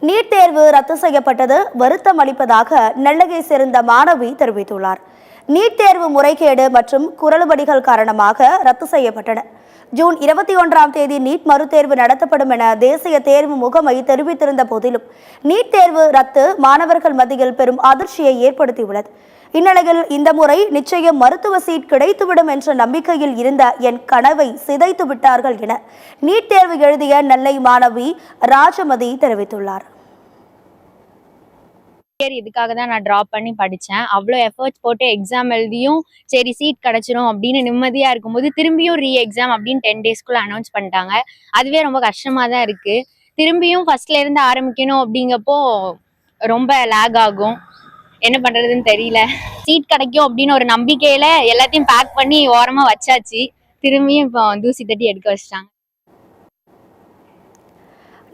NEET தேர்வு ரத்து செய்யப்பட்டது வருத்தம் அளிப்பதாக நெல்லையை சேர்ந்த மாணவி தெரிவித்துள்ளார். நீட் தேர்வு முறைகேடு மற்றும் குரலுபடிகள் காரணமாக ரத்து செய்யப்பட்டன. ஜூன் 21ஆம் தேதி நீட் மறுதேர்வு நடத்தப்படும் என தேசிய தேர்வு முகமை தெரிவித்திருந்த போதிலும் நீட் தேர்வு ரத்து மாணவர்கள் மத்தியில் பெரும் அதிர்ச்சியை ஏற்படுத்தியுள்ளது. இந்நிலையில் இந்த முறை நிச்சயம் மருத்துவ சீட் கிடைத்துவிடும் என்ற நம்பிக்கையில் இருந்த என் கனவை சிதைத்து விட்டார்கள் என நீட் தேர்வு எழுதிய நெல்லை மாணவி ராஜமதி தெரிவித்துள்ளார். இதுக்காக தான் நான் ட்ராப் பண்ணி படித்தேன். அவ்வளோ எஃபர்ட்ஸ் போட்டு எக்ஸாம் எழுதியும் சரி சீட் கிடச்சிரும் அப்படின்னு நிம்மதியாக இருக்கும்போது திரும்பியும் எக்ஸாம் அப்படின்னு 10 டேஸ்க்குள்ளே அனௌன்ஸ் பண்ணிட்டாங்க. அதுவே ரொம்ப கஷ்டமாக தான் இருக்குது. திரும்பியும் ஃபர்ஸ்ட்லேருந்து ஆரம்பிக்கணும் அப்படிங்கப்போ ரொம்ப லேக் ஆகும். என்ன பண்ணுறதுன்னு தெரியல. சீட் கிடைக்கும் அப்படின்னு ஒரு நம்பிக்கையில் எல்லாத்தையும் பேக் பண்ணி ஓரமாக வச்சாச்சு. திரும்பியும் இப்போ தூசி தட்டி எடுக்க வச்சிட்டாங்க.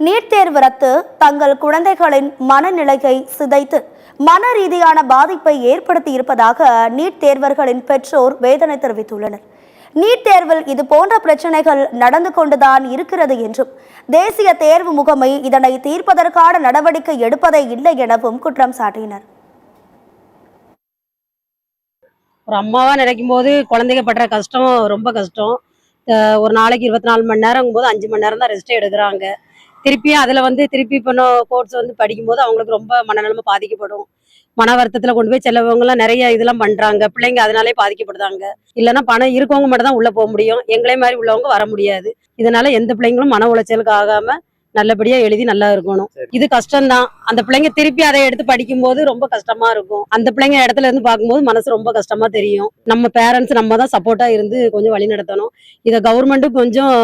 நீட் தேர்வு ரத்து தங்கள் குழந்தைகளின் மனநிலையை சிதைத்து மன ரீதியான பாதிப்பை ஏற்படுத்தி இருப்பதாக நீட் தேர்வர்களின் பெற்றோர் வேதனை தெரிவித்துள்ளனர். நீட் தேர்வில் இது போன்ற பிரச்சனைகள் நடந்து கொண்டுதான் இருக்கிறது என்றும் தேசிய தேர்வு முகமை இதனை தீர்ப்பதற்கான நடவடிக்கை எடுப்பதே இல்லை எனவும் குற்றம் சாட்டினர். ஒரு அம்மாவா நினைக்கும் போது குழந்தைங்க படுற கஷ்டம் ரொம்ப கஷ்டம். ஒரு நாளைக்கு 24 மணி நேரம் போது 5 மணி நேரம் தான் ரெஸ்ட் எடுக்கிறாங்க. திருப்பியும் அதில் திருப்பி இப்போ கோர்ஸ் படிக்கும்போது அவங்களுக்கு ரொம்ப மனநிலைமை பாதிக்கப்படும். மன வருத்தத்தில் கொண்டு போய் செல்லவங்கலாம் நிறைய இதெல்லாம் பண்ணுறாங்க. பிள்ளைங்க அதனாலே பாதிக்கப்படுதாங்க. இல்லைன்னா பணம் இருக்கவங்க மட்டும் தான் உள்ளே போக முடியும். எங்களே மாதிரி உள்ளவங்க வர முடியாது. இதனால எந்த பிள்ளைங்களும் மன உளைச்சலுக்கு ஆகாம நல்லபடியா எழுதி நல்லா இருக்கணும். இது கஷ்டம்தான். அந்த பிள்ளைங்க திருப்பி அதை எடுத்து படிக்கும்போது ரொம்ப கஷ்டமா இருக்கும். அந்த பிள்ளைங்க இடத்துல இருந்து பார்க்கும்போது மனசு ரொம்ப கஷ்டமா தெரியும். நம்ம பேரண்ட்ஸ் நம்ம தான் சப்போர்ட்டா இருந்து கொஞ்சம் வழி நடத்தணும். இதை கவர்மெண்ட்டும் கொஞ்சம்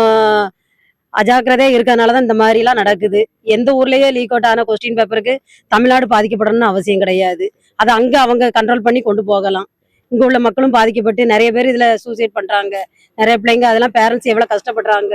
அஜாக்கிரதையா இருக்கிறதுனாலதான் இந்த மாதிரி எல்லாம் நடக்குது. எந்த ஊர்லயே லீக் அவுட் ஆன கொஸ்டின் பேப்பருக்கு தமிழ்நாடு பாதிக்கப்படணும்னு அவசியம் கிடையாது. அதை அங்க அவங்க கண்ட்ரோல் பண்ணி கொண்டு போகலாம். இங்க உள்ள மக்களும் பாதிக்கப்பட்டு நிறைய பேர் இதுல சூசைட் பண்றாங்க. நிறைய பிள்ளைங்க அதெல்லாம் பேரண்ட்ஸ் எவ்வளவு கஷ்டப்படுறாங்க.